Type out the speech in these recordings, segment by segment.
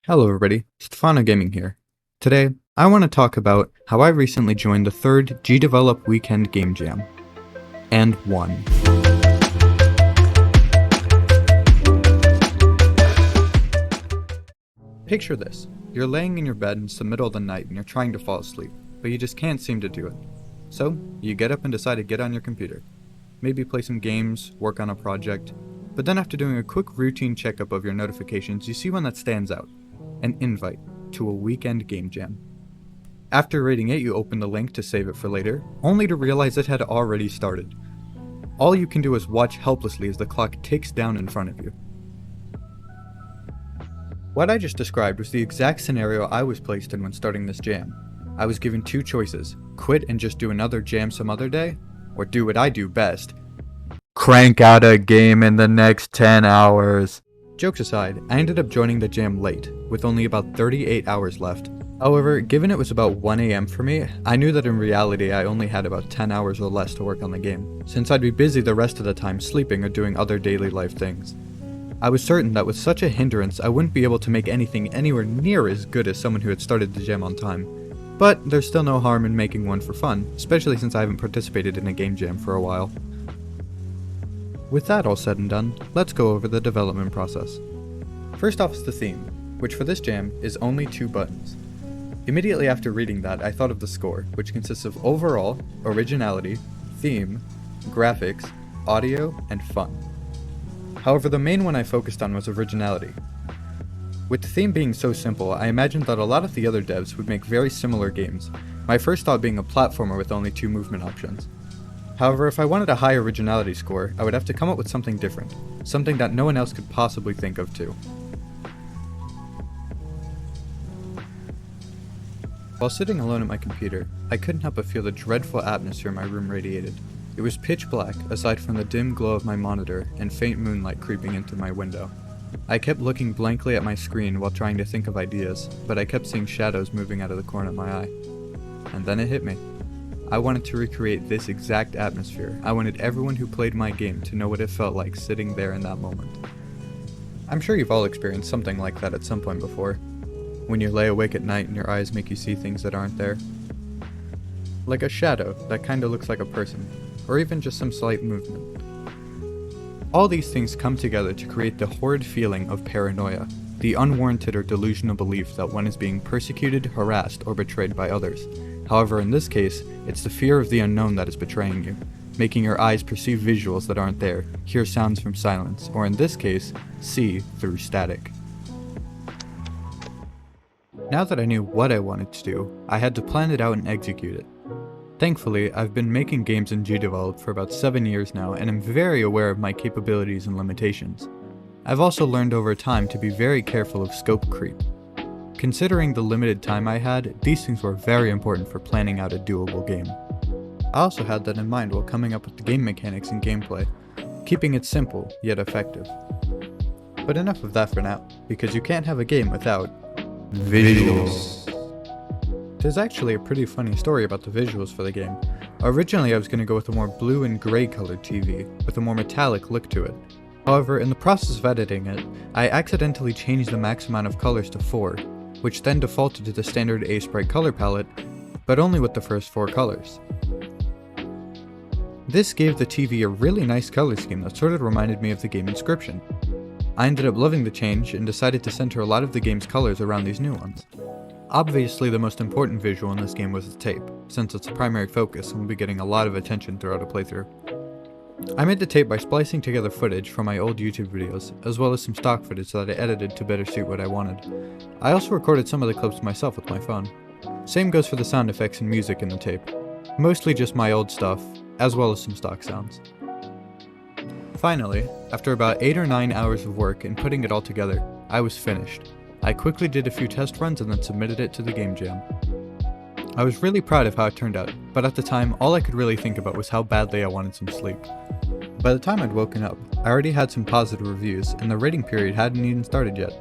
Hello everybody, Stefano Gaming here. Today, I want to talk about how I recently joined the third gdevelop weekend game jam, and won. Picture this, you're laying in your bed in the middle of the night and you're trying to fall asleep, but you just can't seem to do it. So, you get up and decide to get on your computer. Maybe play some games, work on a project, but then after doing a quick routine checkup of your notifications, you see one that stands out. An invite to a weekend game jam. After reading it, you open the link to save it for later, only to realize it had already started. All you can do is watch helplessly as the clock ticks down in front of you. What I just described was the exact scenario I was placed in when starting this jam. I was given two choices: quit and just do another jam some other day, or do what I do best: crank out a game in the next 10 hours. Jokes aside, I ended up joining the jam late, with only about 38 hours left. However, given it was about 1 AM for me, I knew that in reality I only had about 10 hours or less to work on the game, since I'd be busy the rest of the time sleeping or doing other daily life things. I was certain that with such a hindrance I wouldn't be able to make anything anywhere near as good as someone who had started the jam on time. But there's still no harm in making one for fun, especially since I haven't participated in a game jam for a while. With that all said and done, let's go over the development process. First off is the theme, which for this jam is only 2 buttons. Immediately after reading that, I thought of the score, which consists of overall, originality, theme, graphics, audio, and fun. However, the main one I focused on was originality. With the theme being so simple, I imagined that a lot of the other devs would make very similar games, my first thought being a platformer with only 2 movement options. However, if I wanted a high originality score, I would have to come up with something different, something that no one else could possibly think of too. While sitting alone at my computer, I couldn't help but feel the dreadful atmosphere my room radiated. It was pitch black, aside from the dim glow of my monitor and faint moonlight creeping into my window. I kept looking blankly at my screen while trying to think of ideas, but I kept seeing shadows moving out of the corner of my eye. And then it hit me. I wanted to recreate this exact atmosphere. I wanted everyone who played my game to know what it felt like sitting there in that moment. I'm sure you've all experienced something like that at some point before. When you lay awake at night and your eyes make you see things that aren't there. Like a shadow that kinda looks like a person, or even just some slight movement. All these things come together to create the horrid feeling of paranoia, the unwarranted or delusional belief that one is being persecuted, harassed, or betrayed by others. However, in this case, it's the fear of the unknown that is betraying you, making your eyes perceive visuals that aren't there, hear sounds from silence, or in this case, see through static. Now that I knew what I wanted to do, I had to plan it out and execute it. Thankfully, I've been making games in gdevelop for about 7 years now, and am very aware of my capabilities and limitations. I've also learned over time to be very careful of scope creep. Considering the limited time I had, these things were very important for planning out a doable game. I also had that in mind while coming up with the game mechanics and gameplay, keeping it simple, yet effective. But enough of that for now, because you can't have a game without visuals. There's actually a pretty funny story about the visuals for the game. Originally I was going to go with a more blue and gray colored TV, with a more metallic look to it. However, in the process of editing it, I accidentally changed the max amount of colors to 4, which then defaulted to the standard A-Sprite color palette, but only with the first 4 colors. This gave the TV a really nice color scheme that sort of reminded me of the game Inscription. I ended up loving the change and decided to center a lot of the game's colors around these new ones. Obviously the most important visual in this game was the tape, since it's the primary focus and will be getting a lot of attention throughout a playthrough. I made the tape by splicing together footage from my old YouTube videos, as well as some stock footage that I edited to better suit what I wanted. I also recorded some of the clips myself with my phone. Same goes for the sound effects and music in the tape. Mostly just my old stuff, as well as some stock sounds. Finally, after about 8 or 9 hours of work and putting it all together, I was finished. I quickly did a few test runs and then submitted it to the game jam. I was really proud of how it turned out, but at the time all I could really think about was how badly I wanted some sleep. By the time I'd woken up, I already had some positive reviews and the rating period hadn't even started yet.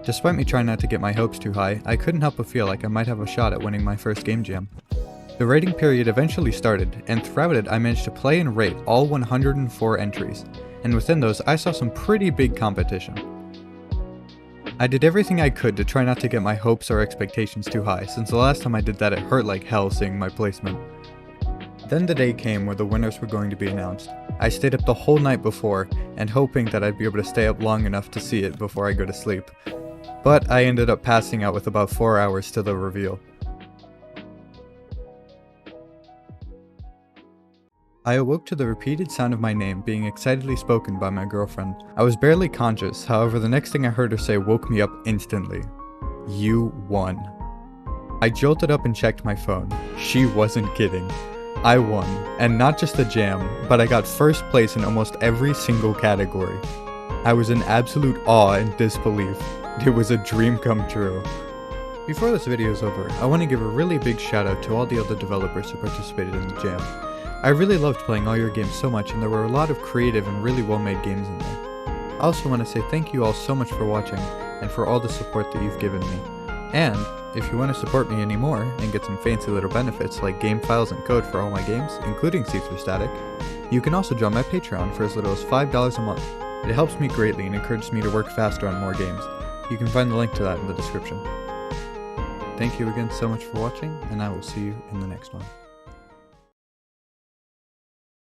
Despite me trying not to get my hopes too high, I couldn't help but feel like I might have a shot at winning my first game jam. The rating period eventually started, and throughout it I managed to play and rate all 104 entries, and within those I saw some pretty big competition. I did everything I could to try not to get my hopes or expectations too high, since the last time I did that it hurt like hell seeing my placement. Then the day came where the winners were going to be announced. I stayed up the whole night before, and hoping that I'd be able to stay up long enough to see it before I go to sleep. But I ended up passing out with about 4 hours to the reveal. I awoke to the repeated sound of my name being excitedly spoken by my girlfriend. I was barely conscious, however the next thing I heard her say woke me up instantly. "You won." I jolted up and checked my phone. She wasn't kidding. I won, and not just the jam, but I got first place in almost every single category. I was in absolute awe and disbelief. It was a dream come true. Before this video is over, I want to give a really big shout out to all the other developers who participated in the jam. I really loved playing all your games so much, and there were a lot of creative and really well made games in there. I also want to say thank you all so much for watching, and for all the support that you've given me. And if you want to support me anymore and get some fancy little benefits like game files and code for all my games, including Caesar Static, you can also join my Patreon for as little as $5 a month. It helps me greatly and encourages me to work faster on more games. You can find the link to that in the description. Thank you again so much for watching, and I will see you in the next one.